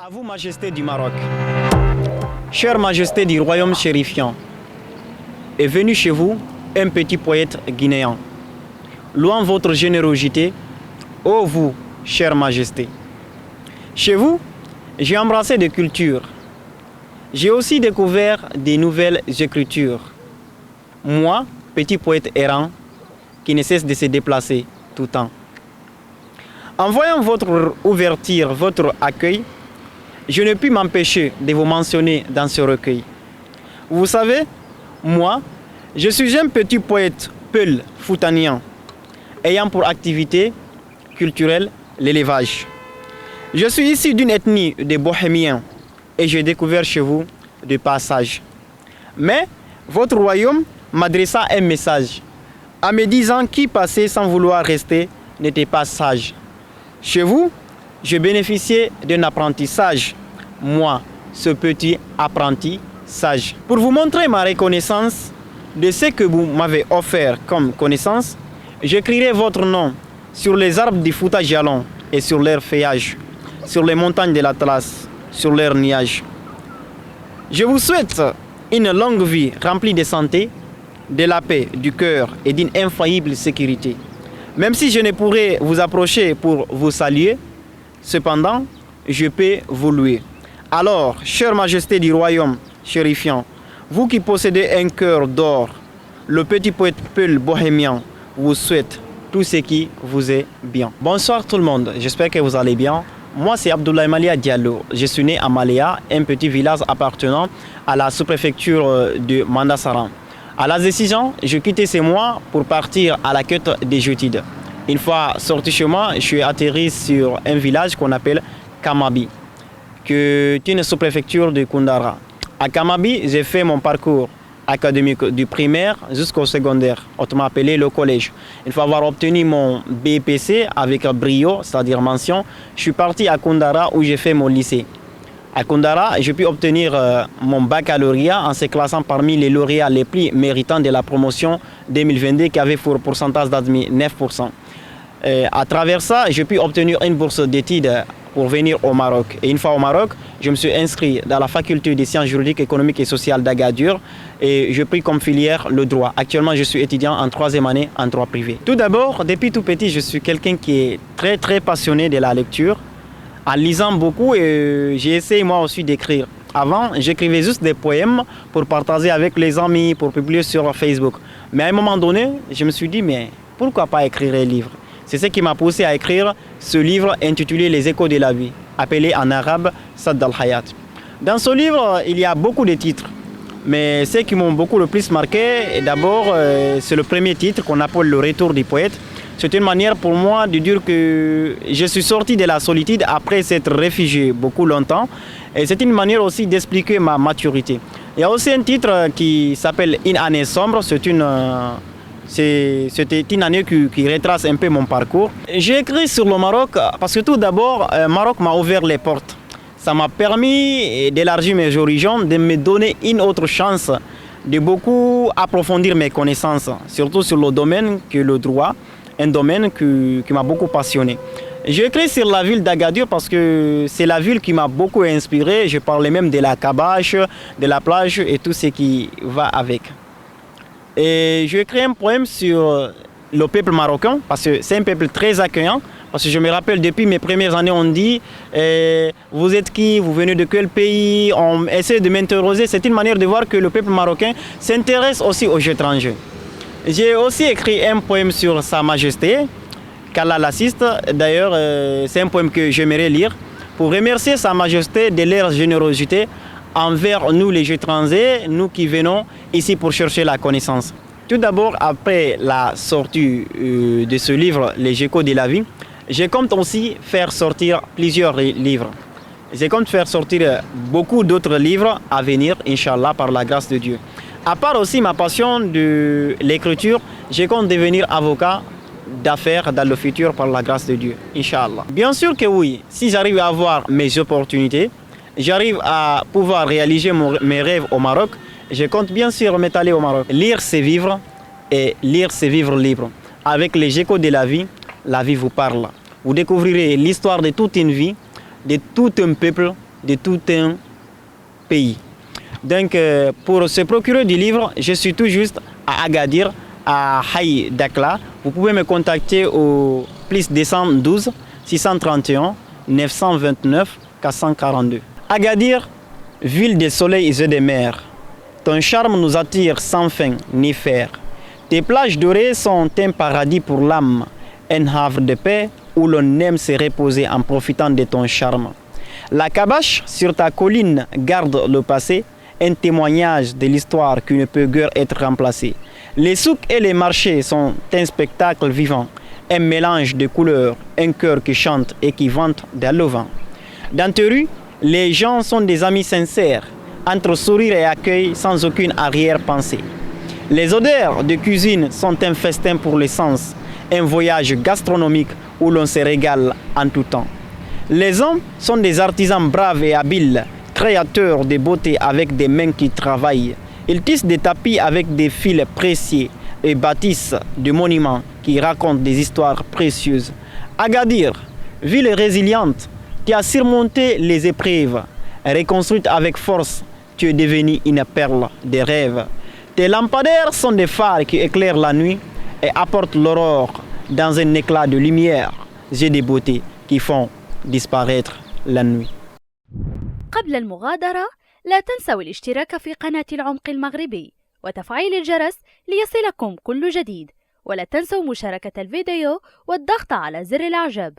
À vous, Majesté du Maroc, chère Majesté du Royaume chérifiant, est venu chez vous un petit poète guinéen, louant votre générosité, ô vous, chère Majesté. Chez vous, j'ai embrassé des cultures. J'ai aussi découvert des nouvelles écritures. Moi, petit poète errant, qui ne cesse de se déplacer tout le temps. En voyant votre ouverture, votre accueil, je ne puis m'empêcher de vous mentionner dans ce recueil. Vous savez, moi, je suis un petit poète peul foutanien, ayant pour activité culturelle l'élevage. Je suis issu d'une ethnie de bohémiens et j'ai découvert chez vous des passages. Mais votre royaume m'adressa un message en me disant qui passait sans vouloir rester n'était pas sage. Chez vous, je bénéficiais d'un apprentissage, moi, ce petit apprenti sage. Pour vous montrer ma reconnaissance de ce que vous m'avez offert comme connaissance, j'écrirai votre nom sur les arbres du Fouta Djallon et sur leur feuillage, sur les montagnes de l'Atlas, sur leurs nuages. Je vous souhaite une longue vie remplie de santé, de la paix, du cœur et d'une infaillible sécurité. Même si je ne pourrais vous approcher pour vous saluer, cependant, je peux vous louer. Alors, chère Majesté du Royaume chérifiant, vous qui possédez un cœur d'or, le petit poète peul bohémien vous souhaite tout ce qui vous est bien. Bonsoir tout le monde, j'espère que vous allez bien. Moi, c'est Abdoulaye Malia Diallo. Je suis né à Malea, un petit village appartenant à la sous-préfecture de Mandasaran. À l'âge de 6 ans, je quittais chez moi pour partir à la quête des études. Une fois sorti chez moi, je suis atterri sur un village qu'on appelle Kamabi, qui est une sous-préfecture de Koundara. À Kamabi, j'ai fait mon parcours académique du primaire jusqu'au secondaire, autrement appelé le collège. Une fois avoir obtenu mon BPC avec brio, c'est-à-dire mention, je suis parti à Koundara où j'ai fait mon lycée. À Koundara, j'ai pu obtenir mon baccalauréat en se classant parmi les lauréats les plus méritants de la promotion 2022 qui avait pour pourcentage d'admis 9%. À travers ça, j'ai pu obtenir une bourse d'études pour venir au Maroc. Et une fois au Maroc, je me suis inscrit dans la faculté des sciences juridiques, économiques et sociales d'Agadir et j'ai pris comme filière le droit. Actuellement, je suis étudiant en 3e année en droit privé. Tout d'abord, depuis tout petit, je suis quelqu'un qui est très passionné de la lecture. En lisant beaucoup, j'ai essayé moi aussi d'écrire. Avant, j'écrivais juste des poèmes pour partager avec les amis, pour publier sur Facebook. Mais à un moment donné, je me suis dit, mais pourquoi pas écrire un livre? C'est ce qui m'a poussé à écrire ce livre intitulé « Les échos de la vie », appelé en arabe « Sadd al-Hayat ». Dans ce livre, il y a beaucoup de titres. Mais ceux qui m'ont beaucoup le plus marqué, d'abord, c'est le premier titre qu'on appelle « Le retour du poète ». C'est une manière pour moi de dire que je suis sorti de la solitude après s'être réfugié beaucoup longtemps. Et c'est une manière aussi d'expliquer ma maturité. Il y a aussi un titre qui s'appelle « Une année sombre ». C'était une année qui retrace un peu mon parcours. J'ai écrit sur le Maroc parce que tout d'abord, le Maroc m'a ouvert les portes. Ça m'a permis d'élargir mes horizons, de me donner une autre chance, de beaucoup approfondir mes connaissances, surtout sur le domaine que le droit, un domaine qui m'a beaucoup passionné. J'ai écrit sur la ville d'Agadir parce que c'est la ville qui m'a beaucoup inspiré. Je parlais même de la cabache, de la plage et tout ce qui va avec. Et j'ai écrit un poème sur le peuple marocain, parce que c'est un peuple très accueillant. Parce que je me rappelle, depuis mes premières années, on dit vous êtes qui, vous venez de quel pays? On essaie de m'interroger. C'est une manière de voir que le peuple marocain s'intéresse aussi aux étrangers. J'ai aussi écrit un poème sur Sa Majesté, qu'Allah l'assiste. D'ailleurs, c'est un poème que j'aimerais lire pour remercier Sa Majesté de leur générosité envers nous les étrangers, nous qui venons ici pour chercher la connaissance. Tout d'abord, après la sortie de ce livre, Les échos de la vie, je compte aussi faire sortir plusieurs livres. Je compte faire sortir beaucoup d'autres livres à venir, Inch'Allah, par la grâce de Dieu. À part aussi ma passion de l'écriture, je compte devenir avocat d'affaires dans le futur par la grâce de Dieu, Inch'Allah. Bien sûr que oui, si j'arrive à avoir mes opportunités, j'arrive à pouvoir réaliser mes rêves au Maroc, je compte bien sûr m'étaler au Maroc. Lire, c'est vivre et lire, c'est vivre libre. Avec les échos de la vie vous parle. Vous découvrirez l'histoire de toute une vie, de tout un peuple de tout un pays. Donc, pour se procurer du livre, je suis tout juste à Agadir, à Haï Dakla. Vous pouvez me contacter au plus 212 631 929 442. Agadir, ville des soleils et des mers. Ton charme nous attire sans fin ni fer. Tes plages dorées sont un paradis pour l'âme, un havre de paix où l'on aime se reposer en profitant de ton charme. La Kabache sur ta colline garde le passé, un témoignage de l'histoire qui ne peut guère être remplacé. Les souks et les marchés sont un spectacle vivant, un mélange de couleurs, un cœur qui chante et qui vante dans le vent. Dans tes rues, les gens sont des amis sincères, entre sourire et accueil sans aucune arrière-pensée. Les odeurs de cuisine sont un festin pour les sens, un voyage gastronomique où l'on se régale en tout temps. Les hommes sont des artisans braves et habiles, créateurs de beauté avec des mains qui travaillent. Ils tissent des tapis avec des fils précieux et bâtissent des monuments qui racontent des histoires précieuses. Agadir, ville résiliente, qui a surmonté les épreuves, reconstruite avec force, tu es devenue une perle de rêves. Tes lampadaires sont des phares qui éclairent la nuit et apportent l'aurore dans un éclat de lumière, yeux de beauté qui font disparaître la nuit. قبل المغادرة لا تنسوا الاشتراك في قناة العمق المغربي وتفعيل الجرس ليصلكم كل جديد، ولا تنسوا مشاركة الفيديو والضغط على زر الإعجاب.